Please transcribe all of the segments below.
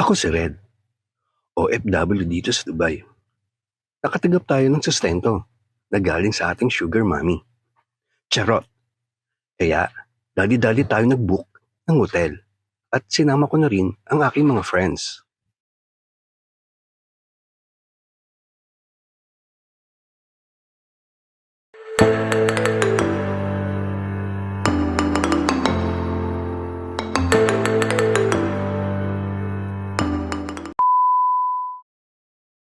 Ako si Red, OFW dito sa Dubai. Nakatanggap tayo ng sustento na galing sa ating sugar mommy. Charot! Kaya, dali-dali tayo nag-book ng hotel at sinama ko na rin ang aking mga friends.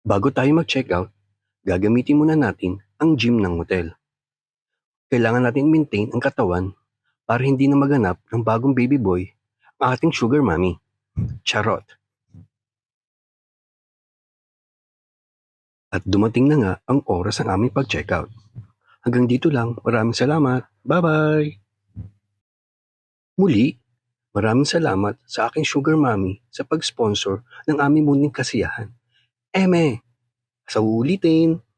Bago tayo mag-checkout, gagamitin muna natin ang gym ng hotel. Kailangan natin maintain ang katawan para hindi na maganap ng bagong baby boy ang ating sugar mommy. Charot! At dumating na nga ang oras ng aming pag-checkout. Hanggang dito lang, maraming salamat. Bye-bye! Muli, maraming salamat sa aking sugar mommy sa pag-sponsor ng aming muling kasiyahan. Eme, sa uulitin!